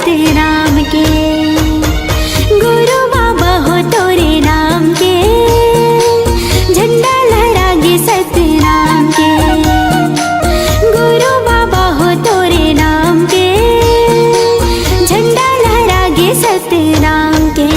सतनाम के। गुरु बाबा हो तोरे नाम के, झंडा लहरागे सतनाम के। गुरु बाबा हो तोरे नाम के, झंडा लहरागे सतनाम के।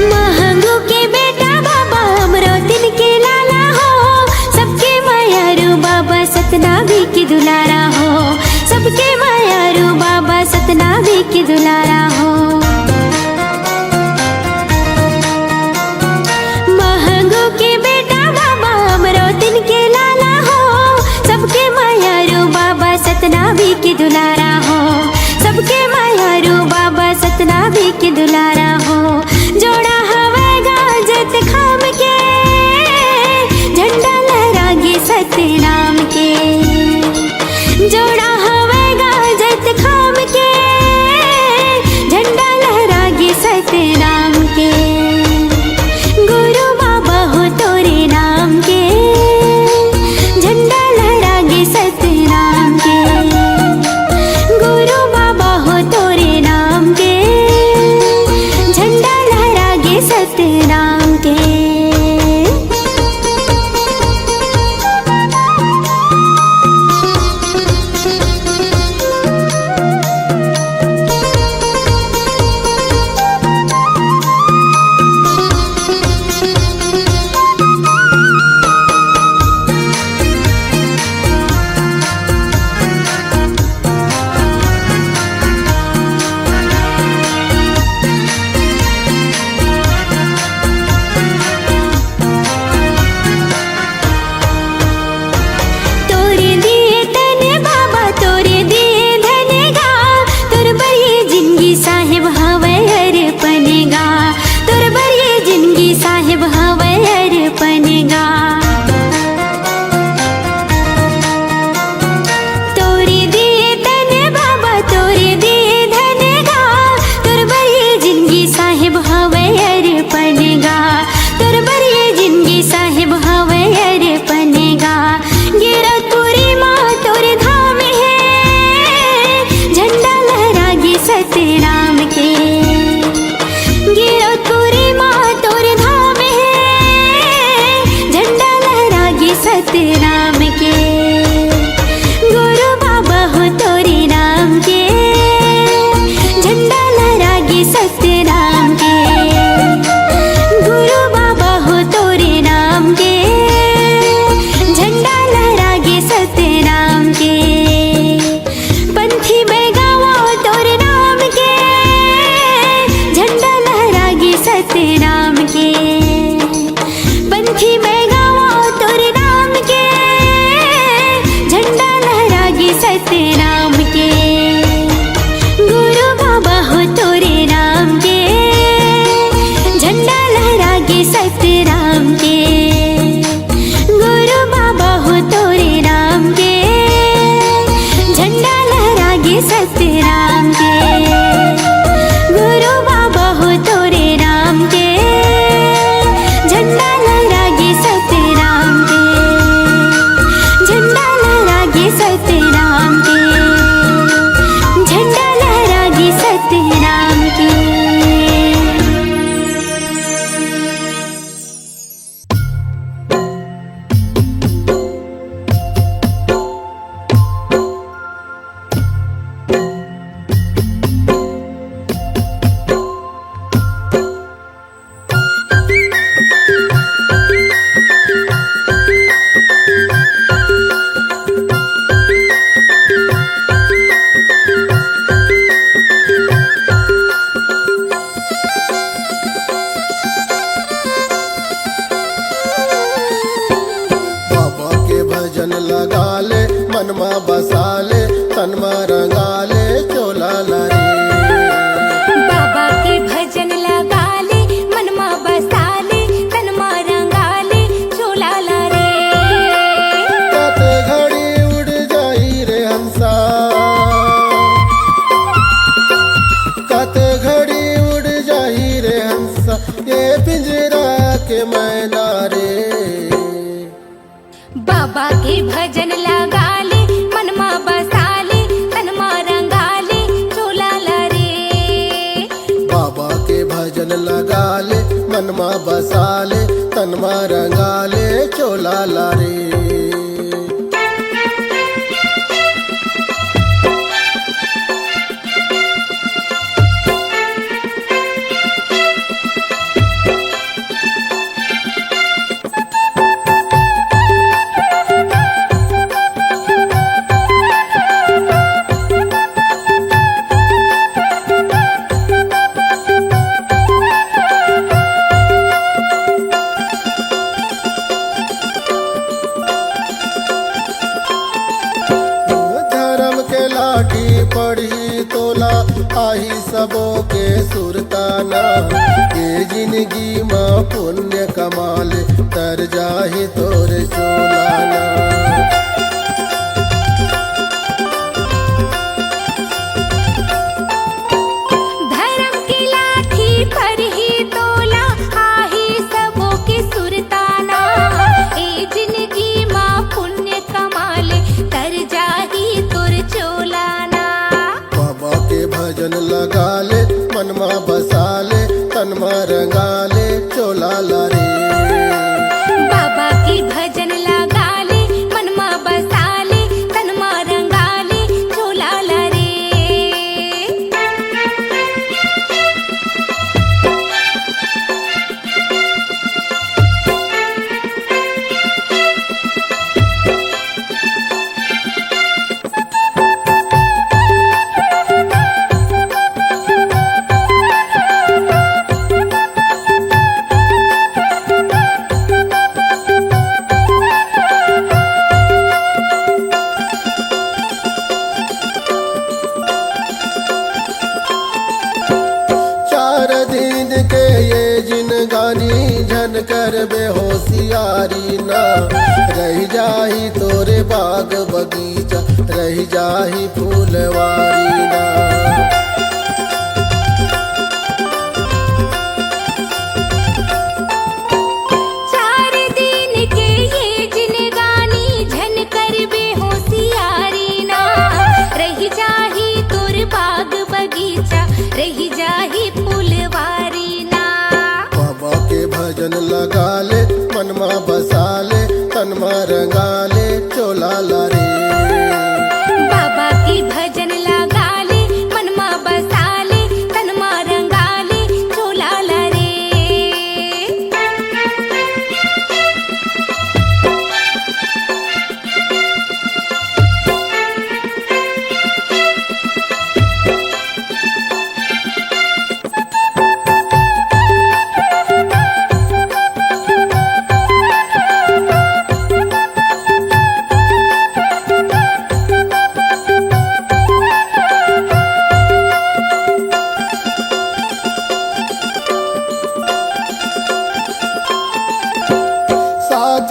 महंगू के बेटा बाबा अमरोतिन के लाला हो, सबके मायारू बाबा सतनामी की दुलारा हो। सबके मायारू बाबा सतनामी की दुलारा हो। महंगू के बेटा बाबा अमरोतिन के लाला हो, सबके मायारू बाबा सतनामी की दुलारा हो। सबके मायारू बाबा सतनामी की दुलारा हो। जोड़ा हवेगा जत खाम के, झंडा लहरागे सतनाम के। जोड़ा हवेगा जत खाम के, झंडा लहरागे सतनाम के। गुरु बाबा हो तोरे नाम के, झंडा लहरागे सतनाम के। गुरु बाबा हो तोरे नाम के, झंडा लहरागे सतनाम के। तोरे दिए तने बाबा तोरे दिए धनेगा, तोर बरिए जिंदगी साहिब हवे अर्पणेगा। तोर बरिए जिंदगी साहिब हवे अर्पणेगा। तोरे दिए तने बाबा तोरे दिए धनेगा, तोर बरिए जिंदगी साहिब हवे अर्पणेगा। तोर बरिए जिंदगी साहिब हवे अर्पणेगा। गिरतपुरी माँ तोरे धाम है, झंडा लहरागे सतनाम के। गिरतपुरी माँ तोरे धाम है, झंडा लहरागे सतनाम के। गुरु बाबा हो तोरे नाम के, झंडा लहरागे सतनाम के। गुरु बाबा हो तोरे नाम के, झंडा लहरागे सतनाम के। पंथी बेगावा तोरे नाम के, झंडा लहरागे सतनाम के। पंथी बेगावा तोरे नाम के, झंडा लहरागे सतनाम के। गुरु बाबा हो तोरे नाम के, झंडा लहरागे सतनाम के। गुरु बाबा हो तोरे नाम के, झंडा लहरागे सतनाम के। गुरु बाबा हो तोरे नाम के, झंडा लहरागे सतनाम के। झंडा लहरागे सतनाम के। ले मनमा बसा ले तनमा रंगा ले चोला लारी। बाबा के भजन लगा ले मनमा बसा ले तनमा रंगा ले चोला ला रे। कत घड़ी उड़ जाई रे हंसा, कत घड़ी उड़ जाई रे हंसा ये पिंजरा के मैना रे। बाबा के भजन लगा ले मनमा बसा ले तनमा रंगा ले चोला ला रे। बाबा के भजन लगा ले मनमा बसा ले तनमा रंगा ले चोला लारी। पढ़ी तोला आही सबो के सुरताना ये जिंदगी माँ पुण्य कमाल तर जाही तोरे चोलाना। धर्म की लाठी पर ही तोला आही सबो के सुरताना ये जिंदगी माँ पुण्य कमाले तर जाही तोर चोलाना। भजन लगा ले मनमा बसा ले तनमा रंगा ले चोला लारी। बाबा के भजन लगा ले मनमा बसा ले तनमा रंगा ले चोला ला रे। झन कर बेहोशियारी ना रह जाही तोरे बाग बगीचा रह जाही फूलवारी ना। चार दिन के ये जिनगानी झन कर बेहोशियारी ना रह जाही तोर बाग बगीचा रह जाही फूलवारी ना। भजन लगा ले मनमा बसा ले तनमा रंगा ले चोला लारी। बाबा के भजन लगा ले मनमा बसा ले तनमा रंगा ले चोला ला रे।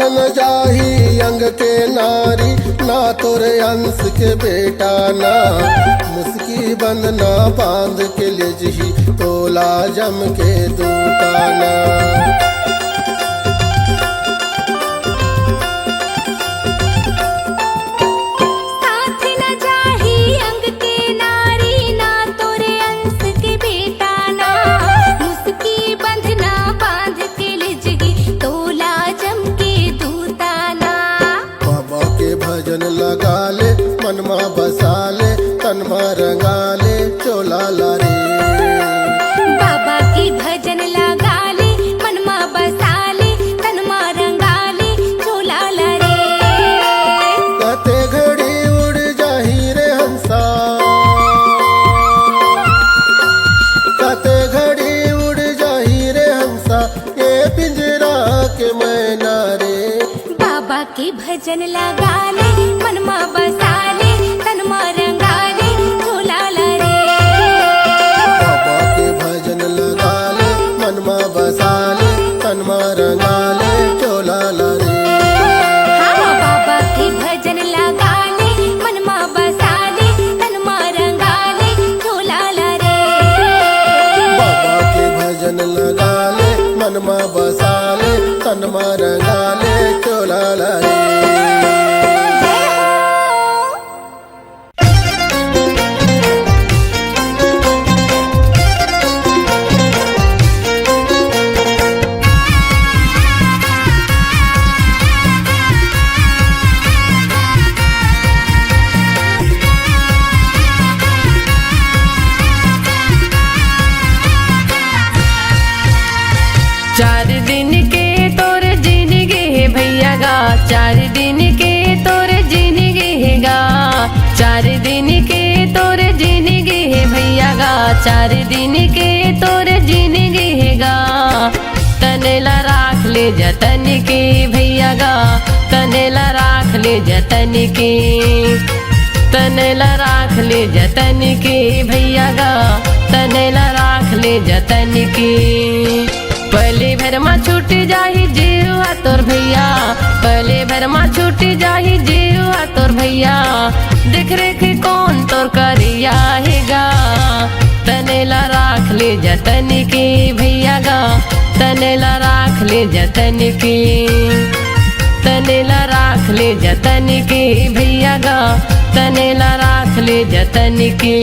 न जाही अंग के नारी ना तोरे अंश के बेटा ना मुस्की बंद ना बांध के ले जही तोला जम के दूताना। भजन लगा ले मनमा बसा ले तनमा रंगा ले चोला लारी। बाबा के भजन लगा ले मनमा बसा ले तनमा रंगा ले चोला ला रे। कते घड़ी उड़ जाही रे हंसा, कते घड़ी उड़ जाही रे हंसा ये पिंजरा के मैना रे। बाबा के भजन लगा ले मन मनमा बसाले तनमा रंगाले चोला लाए। चार दिन के तोर जिंदगी है भैया गा, चार दिन के तोर जिंदगी है गा, चार दिन के तोर जिंदगी है भैया गा, चार दिन के तोर जिंदगी है गा। तनेला राख ले जतन के भैया गा, तनेला राख ले जतन के, तनेला राख ले जतन के भैया गा, तनेला राख ले जतन के। पहले भर में छूट जाही जीवा तोर भैया, पहले भर में छूट जाही जीवा तोर भैया, देख रेख कौन तोर करिया हैगा। तनेला राख ले जतन के भैया गा, तनेला राख ले जतन के, तनेला राख ले जतन के भैया गा, तनेला राख ले जतन के।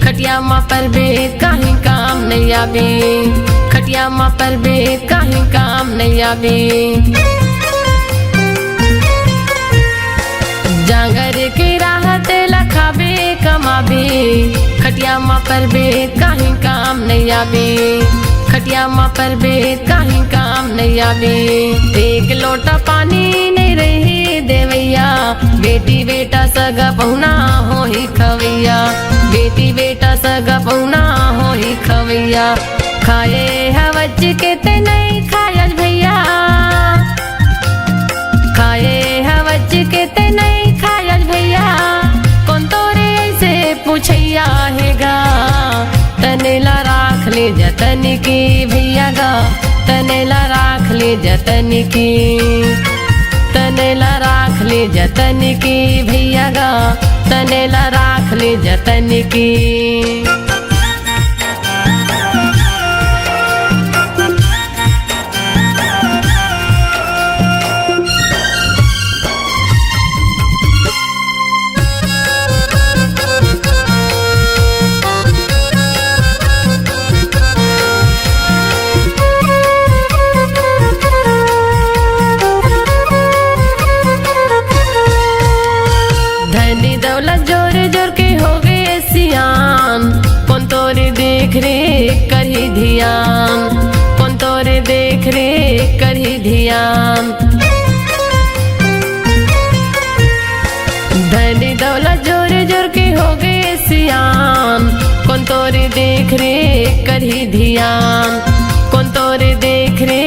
खटिया माँ पर बे कहीं काम नहीं आवे, खटिया माँ पर बे कहीं काम नहीं आवे। जांगर के राहत लखाबे कमाबे, खटिया माँ पर बे कहीं काम नहीं आवे, खटिया माँ पर बे कहीं काम नहीं आवे। एक लोटा पानी नहीं रही देवैया, बेटी बेटा सगा पहुना हो ही खवैया, बेटी बेटा सगा पहुना हो ही खवैया। खाए हवज के ते नहीं खायल भैया, खाए हवज के ते नहीं खायल भैया, कौन तोरे ऐसे पूछैया हैगा। तनेला राख ले जतन की भैया गा, तनेला राख ले जतन की, तनेला राख ले जतन की भैया गा, तनेला राख ले जतन की। धनी दौलत जोर जोर के हो गए सियान, कौन तोरे देख रे करही ध्यान, कौन तोरे देख रे करही ध्यान। धनी दौलत जोर जोर के हो गए सियान, कौन तोरे देख रे करही ध्यान, कौन तोरे देख रे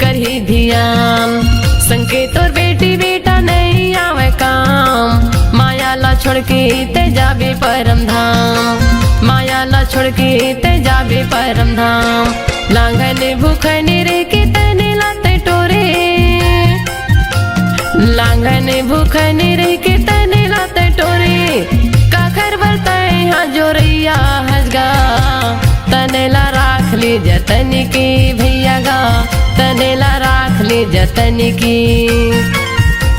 करही ध्यान। संके तोर बेटी बेटा नहीं आवे काम, माया ला छोड़ के ते जाबे परम धाम, माया ला छोड़ के ते जाबे परम धाम। लांघन भूखन रे के तने लाते टोरे, लांघन भूखन रे के तने लाते टोरे, काखर बरताए हाँ जोरैया हजगा। तनेला राख ले जतन की भैया गा, तनेला राख ले जतन की,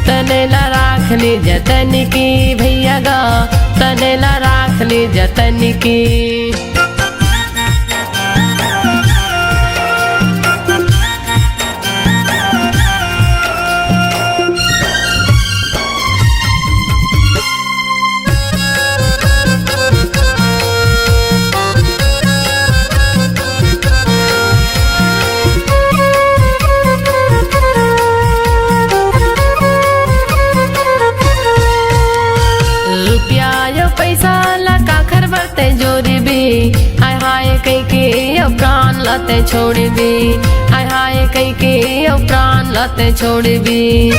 तनेला राख ले जतन की भैया गा, तनेला राख ले जतन की। पैसा ला काखर बरते जोरी बे, हाय हाय कई के अब प्राण लाते छोड़ भी, हाय हाय कई के अब प्राण लाते छोड़ भी।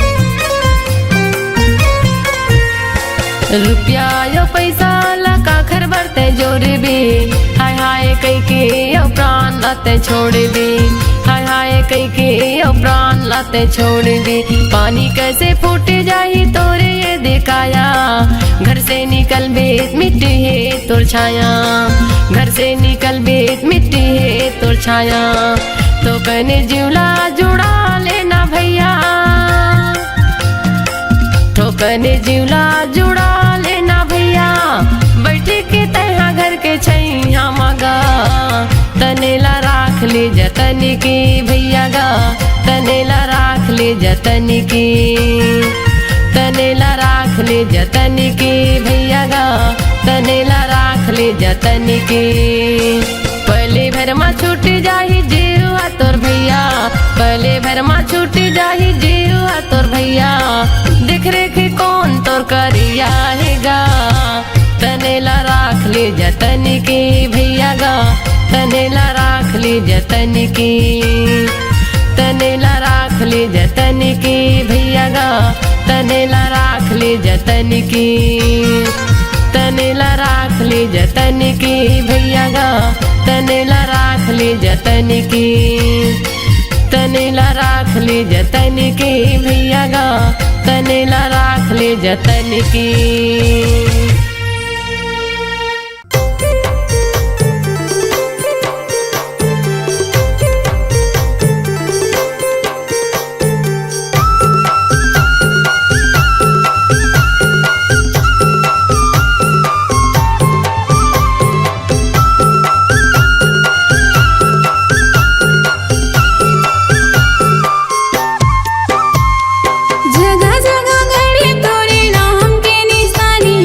रुपया यो पैसा लका खर बरते जोर भी, हाय हाय कई के अब प्राण लाते छोड़ भी, हाय हाय कई के अब प्राण लाते छोड़ भी। पानी कैसे फूट जाही तोरे ये दिखाया, घर से निकल बेत मिट्टी है तोर छाया, घर से निकल बेत मिट्टी है तोर छाया। तो कने जिवला जुड़ा लेना भैया, ठोकने जिवला जुड़ा लेना भैया, बैठे के तहा घर के छैया मगा। तनेला राख ले जतन की भैया गा, तनेला राख ले जतन की, तनेला राख ले जतन की भैया गा, तनेला राख ले जतन की। पहले भर में छूट जाही जीवा तोर भैया, पहले भर में छूट जाही जीवा तोर भैया, देख रेख कौन तोर करिया हैगा। तनेला राख ले जतन की भैया गा, तनेला राख ले जतन की, तनेला राख ले जतन की भैया गा, तनेला राख ले जतन की, तनेला राख ले जतन की भैया गा, तनेला राख ले जतन की, तनेला राख ले जतन की भैया गा, तनेला राख ले जतन की। जगह जगह गड़े तोरे नाम के निशानी,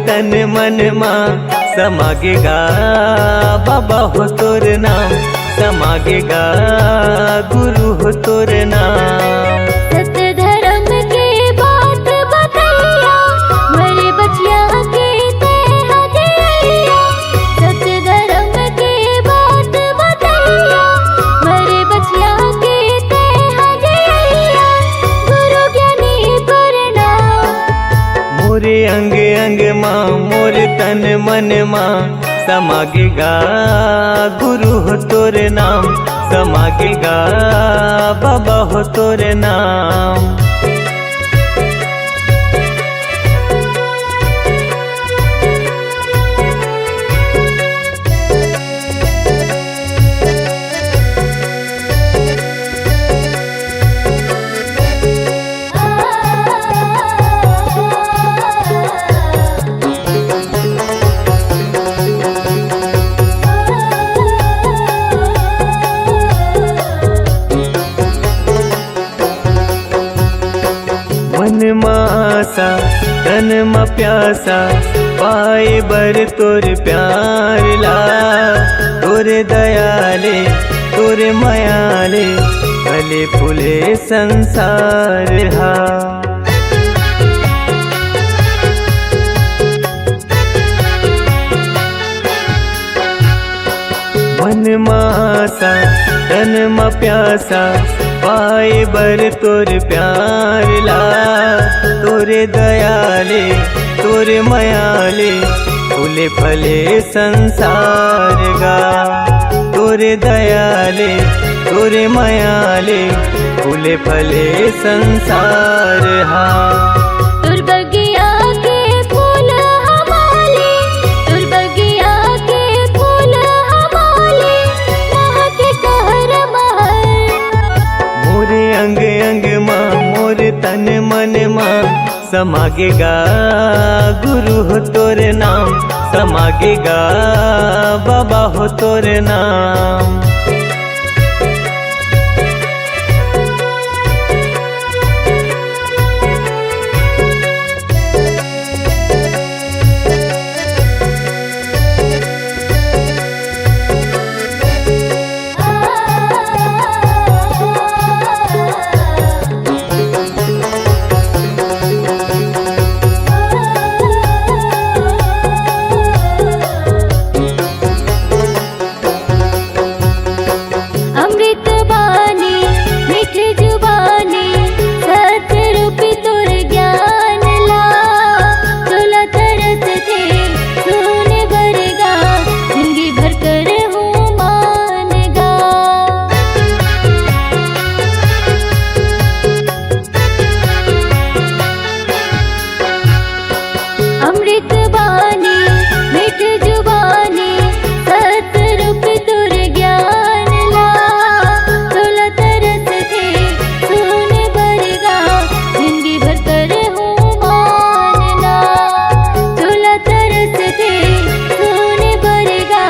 तन मन माँ समागेगा बाबा हो तोर नाम, समागेगा गुरु हो तोर नाम। सत्य धर्म के बात बतैया, मरे बचिया के ते हदिया। सत्य धर्म के बात बतैया, मरे बचिया के ते हदिया। गुरु ज्ञानी प्रणाम। मोरे अंग अंग माँ मोर तन मन माँ समागेगा गुरु हो तोर नाम, समागेगा बाबा हो तोर नाम। मन मासा तन मा प्यासा, पाए बर तोर प्यार ला। तोरे दयाले तोरे मायाले फले फूले संसार हा। मन मासा तन मा प्यासा, पाए बर तोर प्यार ला। तोरे दयाले तोरे मायाले फूले फले संसार गा। तोरे दयाले तोरे मायाले फूले फले संसार हा। तुर बगिया के फूल हमारे, तुर बगिया के फूल हमारे, महके कहर महर। मोरे अंग अंग माँ मोर तन मन माँ समागेगा गुरु हो तोर नाम, समागेगा बाबा हो तोर नाम। अमृत बानी मीठ जुबानी, सत्य रूपी तोर ज्ञान ला। चोला तरस थे सोने बरगा, जिंदगी भर कर हूँ मानगा। अमृत बानी मीठ जुबानी, सत्य रूपी तोर ज्ञान ला। चोला तरस थे सोने बरगा, जिंदगी भर कर हूँ मानना। चोला तरस थे सोने बरगा,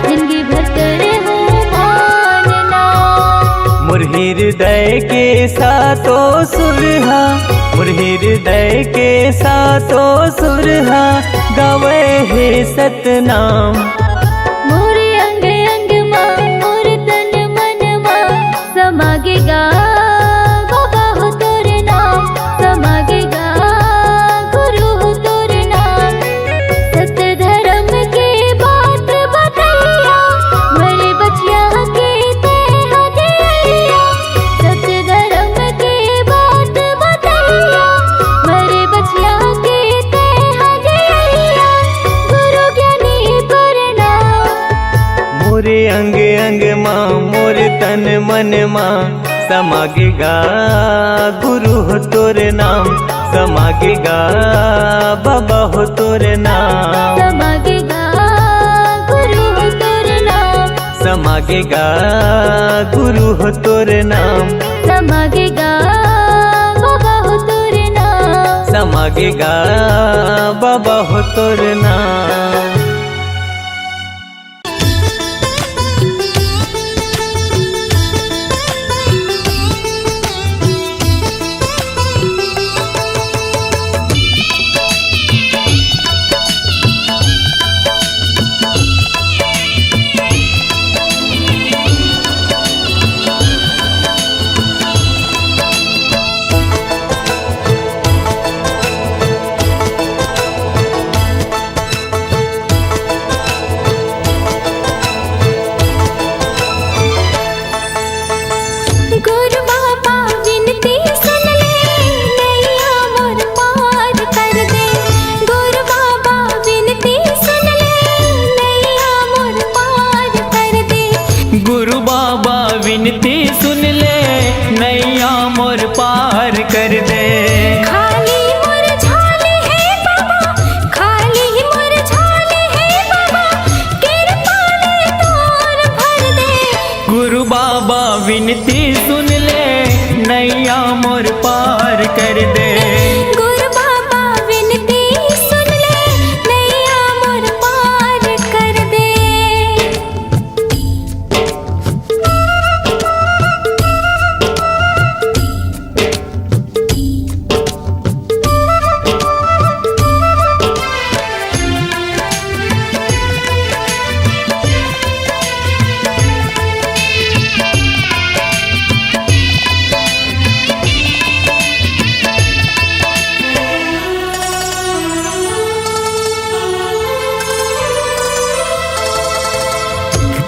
जिंदगी भर कर हूँ मानना। मोर हृदय के सातो सुरहा, मोर हृदय के सातो सुरहा गावे हे सतनाम। मोरे अंग अंग माँ मोर तन मन माँ समागेगा बाबा हो तोर नाम, समागेगा गुरु हो तोर नाम। सत्य धर्म के बात बतैया, मरे बचिया के ते हदिया। सत्य धर्म के बात बतैया, मरे बचिया के ते हदिया। गुरु ज्ञानी प्रणाम। मोरे अंग अंग माँ मोर तन मन माँ समागेगा गुरु हो तोर नाम, समागेगा बाबा हो तोर नाम। समागेगा गुरु हो तोर नाम, समागेगा गुरु हो तोर नाम, समागेगा बाबा हो तोर नाम। समागेगा बाबा हो तोर नाम। विनती सुन ले नैया मोर पार कर दे। खाली मोर झोली है बाबा, खाली मोर झोली है बाबा, कृपा ले तोर भर दे। गुरु बाबा विनती सुन ले नैया मोर पार कर दे। गुरु बाबा विनती सुन ले नैया मोर पार कर दे।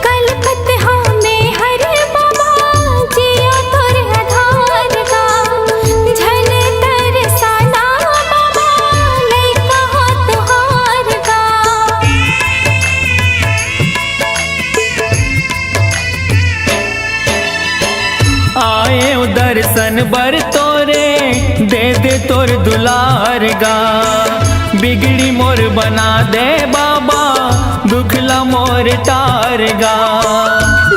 कलपत हमें हर बाबा जिया तोर आधार का, झल तरसाना बाबा लइका हो तुहार का। आए दर्शन बर तोरे दे दे तोर दुलार गा। बिगड़ी मोर बना दे बाबा दुखला मोर टार गा।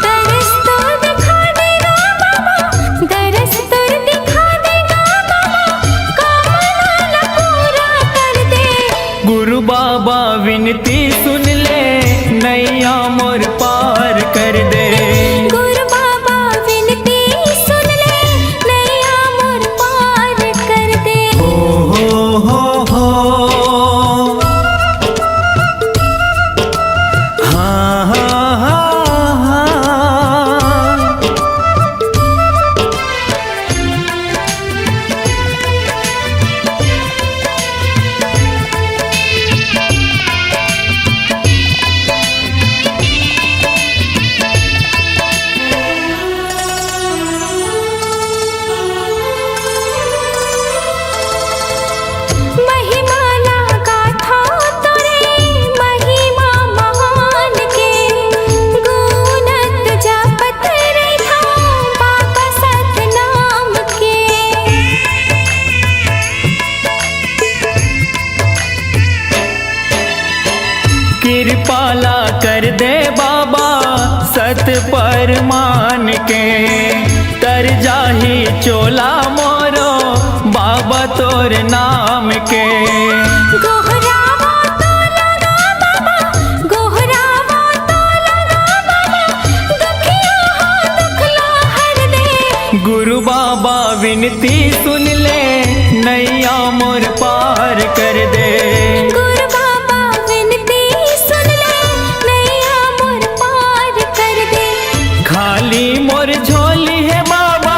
दरस तोर दिखा देगा बाबा, दरस तोर दिखा देगा बाबा, कामना पूरा कर दे। गुरु बाबा विनती सुन ले नैया मोर पार कर दे। गुरु बाबा विनती सुन ले नैया मोर पार कर दे। हो हाँ हाँ हाँ हाँ। महिमा लगा था तोरे महिमा महान के, गुणत जपत रहा बाबा सतनाम के। कृपाला कर दे बाबा सत पर मान के। तर जाही चोला मोरो बाबा तोर नाम के। गोहरावा तो लगा बाबा, गोहरावा तो लगा बाबा, दुखिया हो दुखला हर दे। गुरु बाबा विनती सुन ले नैया मोर पार कर दे। गुरु बाबा विनती सुन ले नैया मोर पार कर दे। खाली मोर झोली है बाबा,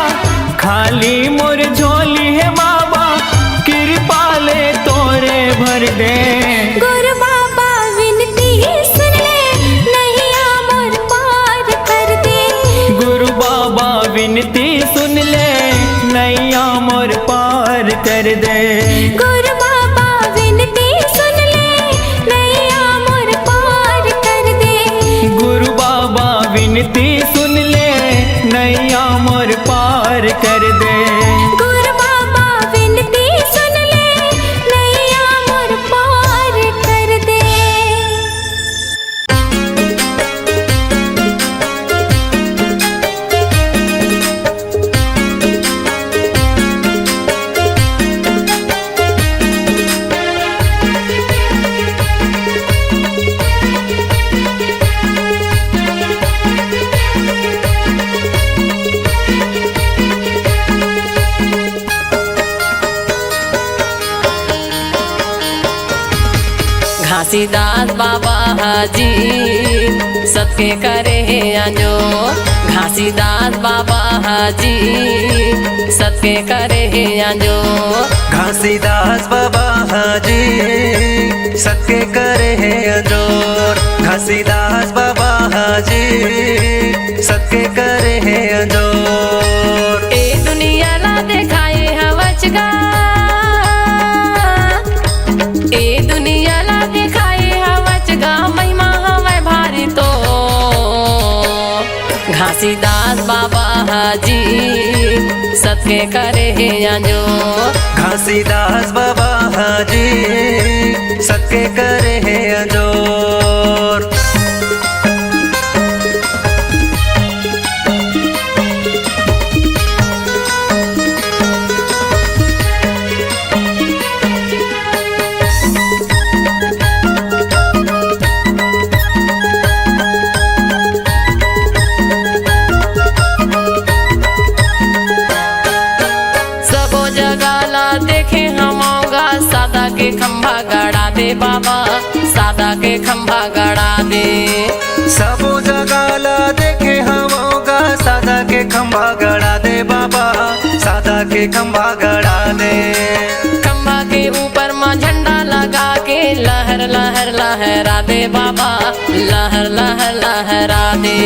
खाली मोर झोली है बाबा, कृपा ले तोरे भर दे। गुरु बाबा विनती सुन ले नैया मोर पार कर दे। गुरु बाबा विनती सुन ले नैया मोर पार कर दे। गुरु बाबा विनती सुन ले नैया मोर पार कर दे। गुरु बाबा विनती सुन ले नैया मोर पार कर दे। गुरु बाबा विनती सुन ले नैया मोर पार कर दे। घासीदास बाबा हाजी सबके करे है आजो। घासीदास बाबा हाजी सबके करे है आजो। घासीदास बाबा हाजी सबके करे है अजोर। घासीदास बाबा हाजी सबके करे है अजोर। ए दुनिया ला दिखाए हवचगा, ए दुनिया ला दिखाए हवचगा, महिमा हवे भारी तो। घासीदास बाबा हाजी सबके करे है अंजोर। घासीदास बाबा हाजी सबके करे है अंजोर। के खंभा गड़ा दे बाबा सादा के खंभा गड़ा दे। सबो जगह ला देखे हमारा सादा के खंभा गड़ा दे बाबा सादा के खंभा गड़ा दे। खंभा के ऊपर माँ झंडा लगा के लहर लहर लहरा दे बाबा लहर लहर लहरा दे।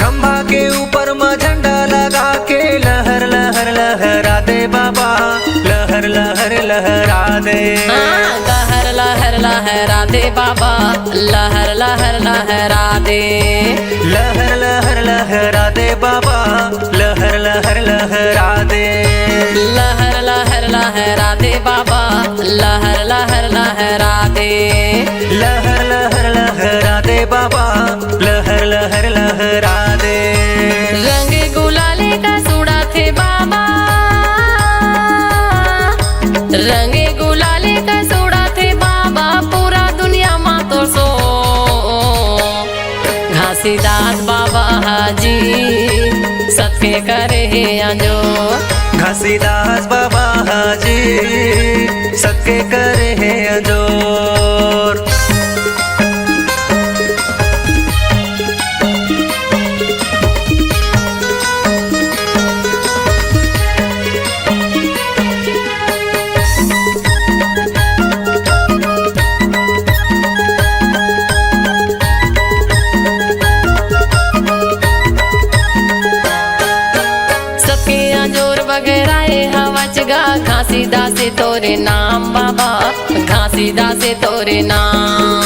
खंभा के ऊपर माँ झंडा लगा के लहर लहर लहरा दे बाबा लहर लहर लहरा दे। लहर लहर लहरा दे बाबा लहर लहर लहरा दे। लहर लहर लहरा दे बाबा लहर लहर लहरा दे। लहर लहर लहरा दे बाबा लहर लहर लहरा दे। लहर लहर लहरा दे बाबा लहर लहर लहरा दे। रंग गुलाले का सूड़ा थे बाबा रंग गुलाले का सूड़ा थे बाबा पूरा दुनिया माँ तो सो। घासीदास बाबा हाजी सबके करे है अंजोर। घासीदास बाबा हाजी सबके करे है अंजोर। घासीदास तोरे नाम बाबा घासीदास तोरे नाम।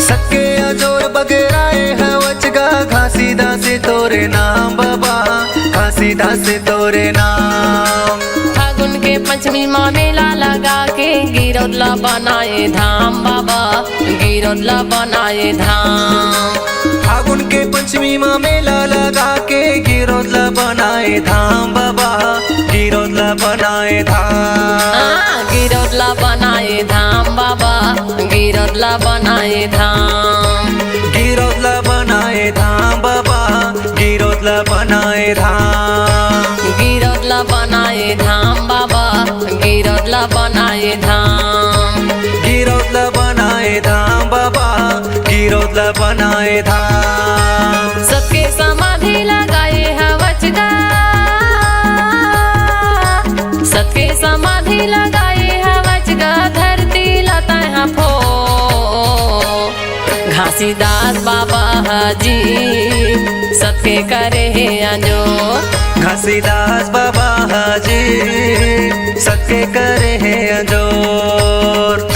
सक्के अजोर बगेराए हवचगा घासीदास तोरे नाम बाबा घासीदास तोरे नाम। फागुन के पंचमी माँ मेला लगा के गिरौदला बनाए धाम बाबा गिरौदला बनाए धाम। फागुन के पंचमी माँ मेला लगा के गिरौदला बनाए धाम बाबा गिरौदला बनाए धाम। गिरौदला बनाए धाम बाबा गिरौदला बनाए धाम। गिरौदला बनाए धाम बाबा गिरौदला बनाए धाम। गिरौदला बनाए धाम बाबा गिरौदला बनाए धाम। गिरौदला बनाए धाम बाबा गिरौदला बनाए धाम। सबके समाधि लगाए हवचगा सबके समाधि लगाए हवचगा धरती लता है फो। घासीदास बाबा हाजी सबके करे है अंजोर। घासीदास बाबा हाजी सबके करे है अंजोर।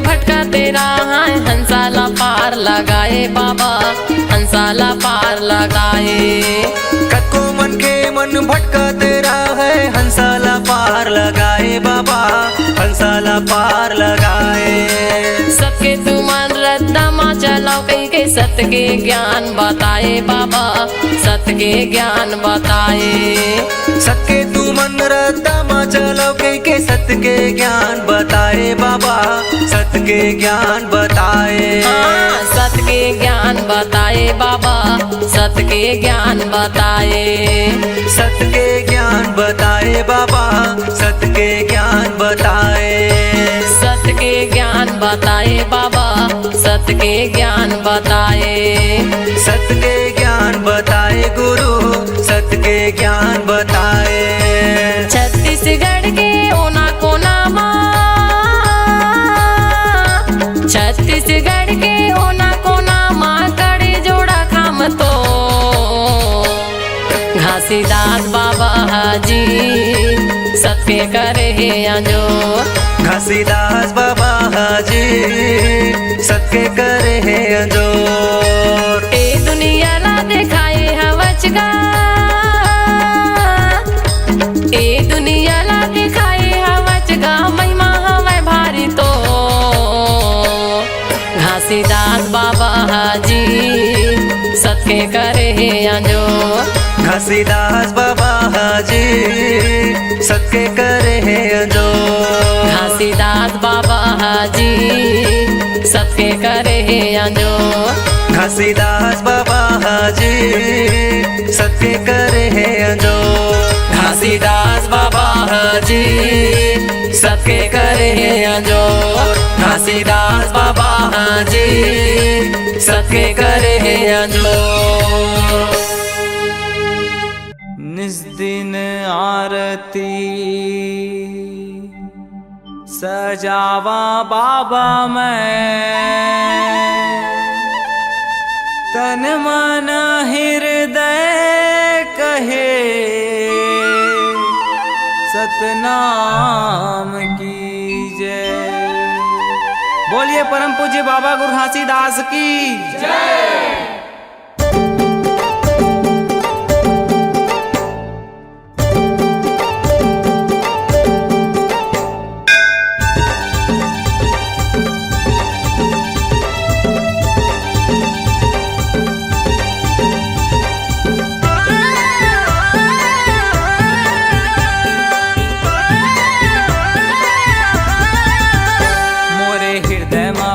भटका तेरा है हंसाला पार लगाए बाबा हंसाला पार लगाए। कको मन के मन भटका तेरा है हंसाला पार लगाए बाबा हंसाला पार लगाए। सबके तू मन रद्दा माँ चलाओ कहीं के सत्य के ज्ञान बताए बाबा सत्य के ज्ञान बताए। सबके तू मन रद्दा माँ चलाओ कहीं के सत्य के ज्ञान बताए बाबा सत्य के ज्ञान बताए। सत्य के ज्ञान बताए बाबा सत्य के ज्ञान बताए। सत्य के ज्ञान बताए बाबा सत्य के ज्ञान बताए। सत्य के ज्ञान बताए बाबा सत्य के ज्ञान बताए। सत्य के ज्ञान बताए गुरु सत्य के ज्ञान बताए। छत्तीसगढ़ के ओना कोना माँ घासीदास बाबा हाजी सबके करे जो। घासीदास बाबा हाजी सबके करे अंजोर। ए दुनिया ला दिखाए हवचगा, ए दुनिया ला दिखाए हवचगा, महिमा हवे भारी तो। घासीदास बाबा हाजी सबके करे जो। घासीदास बाबा हाजी सबके करे अंजोर। घासीदास बाबा हाजी सबके करे जो। घासीदास बाबा हाजी सबके करे अंजोर। घासीदास बाबा हाजी सबके करे जो। घासीदास बाबा हाजी सबके करे जो। निस दिन आरती सजावा बाबा मैं, तन मन हृदय कहे सतनाम की जय। बोलिए परम पूज्य बाबा गुरु घासीदास की जय।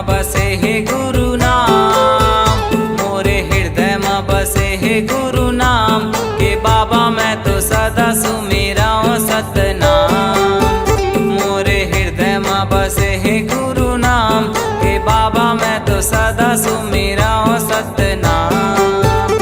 बसे हे गुरु नाम, मोरे हृदय में बसे हे गुरु नाम, के बाबा मैं तो सदा सुमेरा सतनाम। मोरे हृदय में बसे हे गुरु नाम, के बाबा मैं तो सदा सुमेरा सतनाम।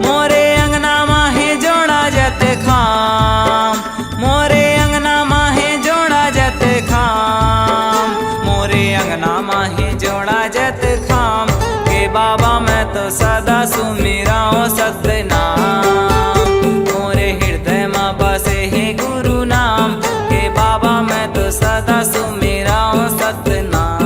मोरे अंगना माहे जोड़ा जत खाम, मोरे अंगना माहे जोड़ा जत खाम, मोरे अंगना माहे जोड़ा जत खाम, के बाबा मैं तो सदा सुमेरा सतनाम। मोरे हृदय में बसे हे गुरु नाम, के बाबा मैं तो सदा सुमेरा सतनाम।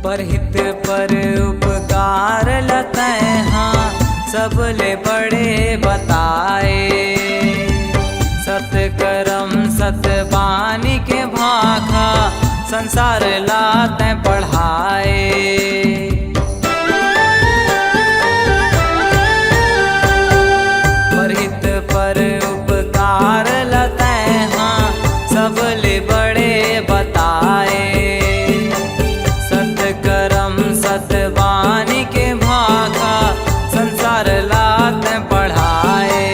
परहित पर उपकार लतै हाँ, सबले बड़े बताए। सतकर्म सतबानी के भाखा, संसार लाते पढ़ाए। परहित पर उपकार लतै हाँ, सबले बड़े बताए। सतबानी के भाखा, संसार लात पढ़ाए।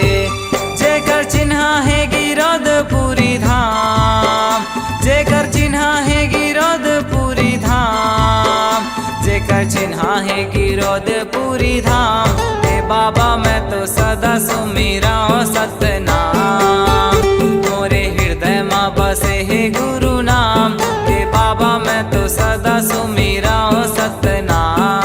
जेकर चिन्हा है गिरौदपुरी धाम, जेकर चिन्हा है गिरौदपुरी धाम, जेकर चिन्हा है गिरौदपुरी धाम, हे बाबा मैं तो सदा सुमेरा सतनाम। मोरे हृदय में बसे हे गुरु नाम, हे बाबा मैं तो सदा सुमेरा सतनाम।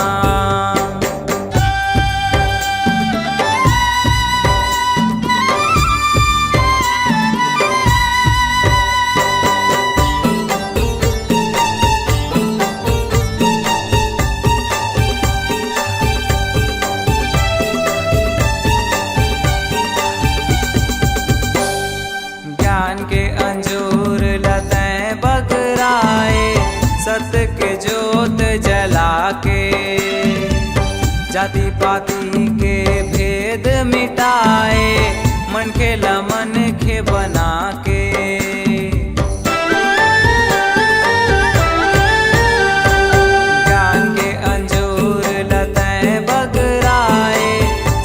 ज्ञान के अंजूर लतैं बगराए, सत के जोत जला के। जाति पाति के भेद मिटाए, मन के लमन के बना के। ज्ञान के अंजूर लतैं बगराए,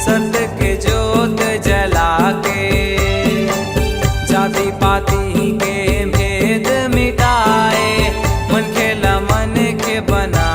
सत के जोत जला के। जाति पाति के भेद मिटाए, मन के लमन के बना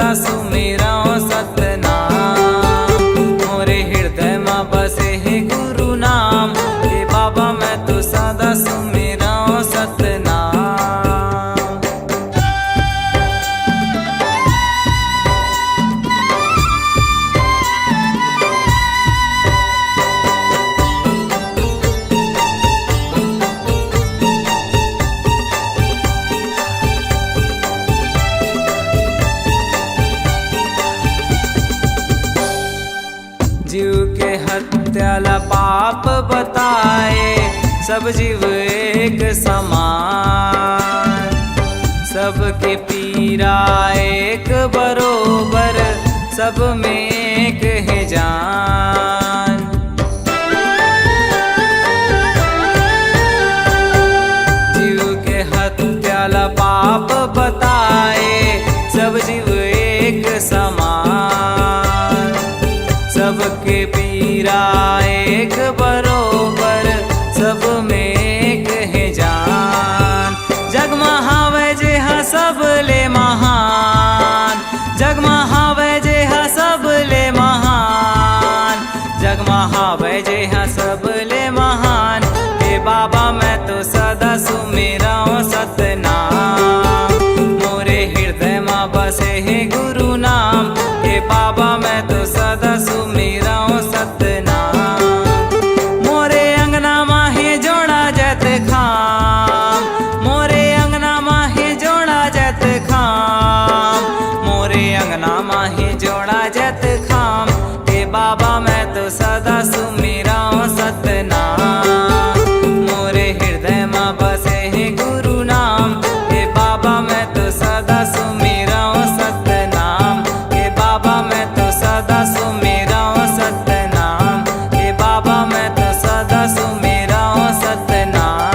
सदा सुमेरा सतनाम। मोरे हृदय में बसे है गुरु नाम, हे बाबा मैं तो सदा सुमेरा सतनाम। जीव के हत्याला पाप बताए, सब जीव एक समान। सबके पीरा एक बरोबर, सब में एक है जान। जीव के हत्याला पाप बताए, सब जीव एक समान। सबके पीरा एक बरोबर, सब में एक है जान। जग महावे जे हाँ सब ले महान, जग महावे जे हाँ सब ले महान, जग महावे जे हाँ सब ले महान। हे बाबा मैं तो सदा सुमेरा सतनाम। मोरे हृदय में बसे है गुरु नाम, हे बाबा मैं तो सदा सुमेरा सतनाम। मोरे अंगना माहे जोड़ा जत खाम, मोरे अंगना माहे जोड़ा जत खाम, मोरे अंगना माहे जोड़ा जत खाम। हे बाबा मैं तो सदा सुमेरा सतनाम। मोरे हृदय में बसे है गुरु नाम, हे बाबा मैं तो सदा सुमेरा सतनाम। हे बाबा मैं तो सदा सुमेरा सतनाम, हे बाबा मैं तो सदा सुमेरा सतनाम।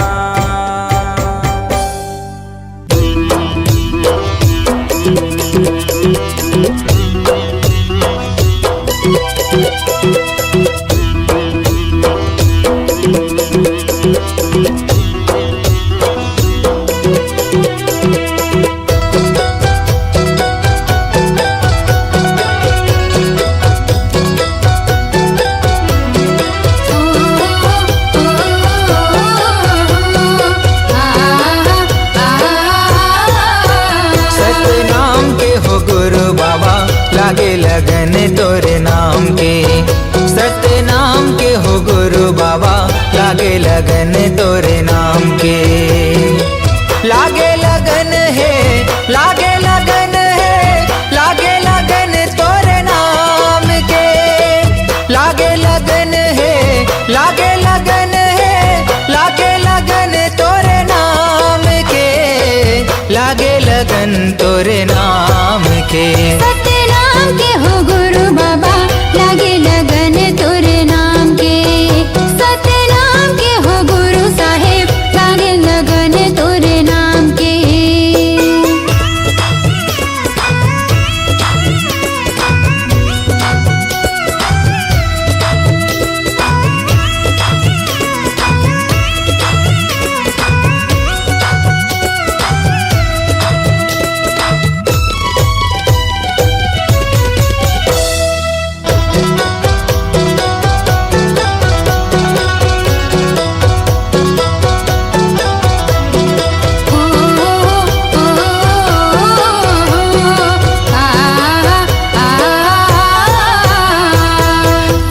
सतनाम के हो गुरु बाबा, लागे लगन तोरे नाम के। सतनाम के हो गुरु बाबा, लागे लगन तोरे नाम के। लागे लगन है, लागे लगन है, लागे लगन तोरे नाम के। लागे लगन है, लागे लगन है, लागे लगन तोरे नाम के। लागे लगन तोरे नाम के। सतनाम के हो गुरु बाबा, लागे लगन तोरे नाम के। सतनाम के हो गुरु साहेब, लागे लगन तोरे नाम के।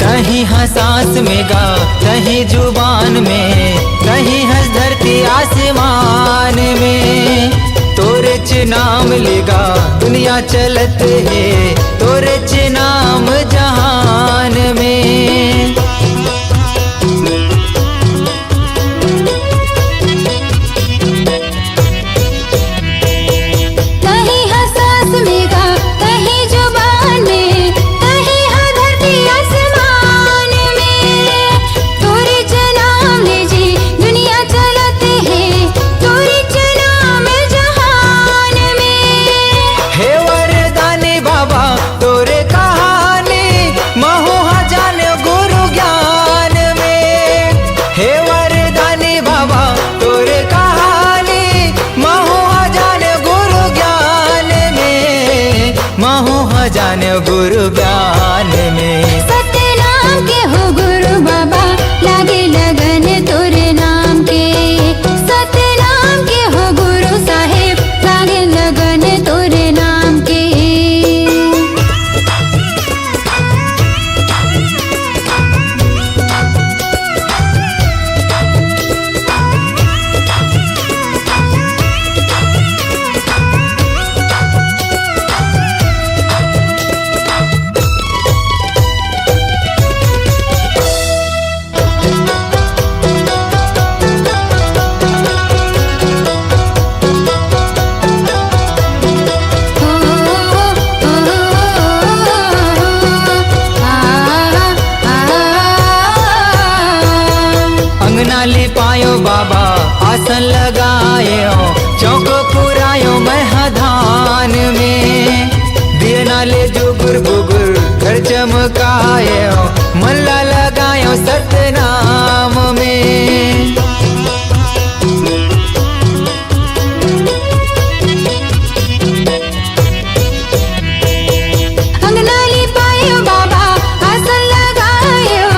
कहीं हाँ सांस में गा, कहीं जुबान में, कहीं हंस धरती आसमान में। तोरे च नाम लेगा दुनिया चलत है, तोरे च नाम जहान में। कहीं हाँ सांस में गा, कहीं जुबान में, कहीं हाँ धरती आसमान में। तोरे च नाम ले जी दुनिया चलत है, तोरे च नाम जहान में। हे वरदानी बाबा तोरे कहानी, गुरु ज्ञान में। सतनाम के हो गुरु बाबा लागे लगन तोरे नाम के। सतनाम के हो गुरु साहेब लागे लगन तोरे नाम के। अंगना लिपायो बाबा आसन लगायो, चौक पुरायो महाधान में। दिए नाले जुगुर बुगुर घर चमकायो, मल्ला लगायो सतनाम में। अंगना लिपायो बाबा आसन लगायो,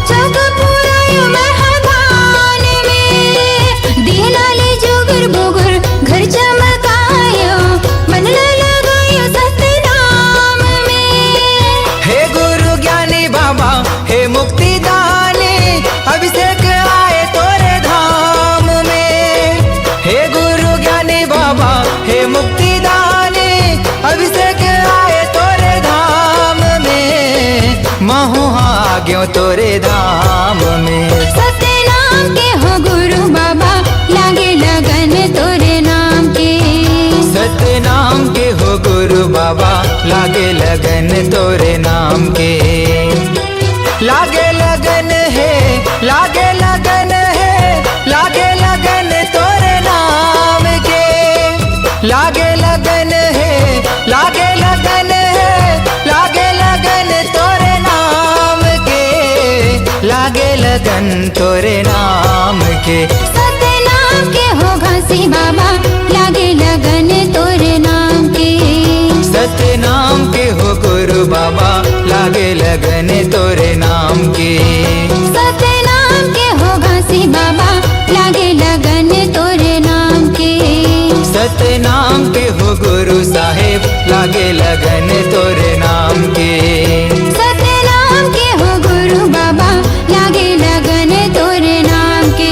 चौक पुरायो महाधान में। दिए नाले जुगुर बुगुर घर चमकायो, मनला लगायो सतनाम में। हे गुरु ज्ञानी बाबा हे मुक्ति दानी, अभिषेक आए तोरे धाम में। हे गुरु ज्ञानी बाबा हे मुक्ति दानी, अभिषेक आए तोरे धाम में। महू आ गयो तोरे धाम में। सतनाम के हो गुरु बाबा लागे लगन तोरे नाम के। सतनाम के हो गुरु बाबा लागे लगन तोरे नाम के। लागे लगन है, लागे लगन है, लागे लगन तोरे नाम के। लागे लगन है, लागे लगन है, लागे लगन तोरे नाम के। लागे लगन तोरे नाम के। सतनाम के हो घासी बाबा लागे लगन तोरे नाम के। सतनाम के हो गुरु बाबा लागे लगन तोरे नाम के। सतनाम के हो घासी बाबा लागे लगन तोरे नाम के। सतनाम के हो गुरु साहेब लागे लगन तोरे नाम के। सतनाम के हो गुरु बाबा लागे लगन तोरे नाम के।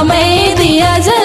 मैं दिया जला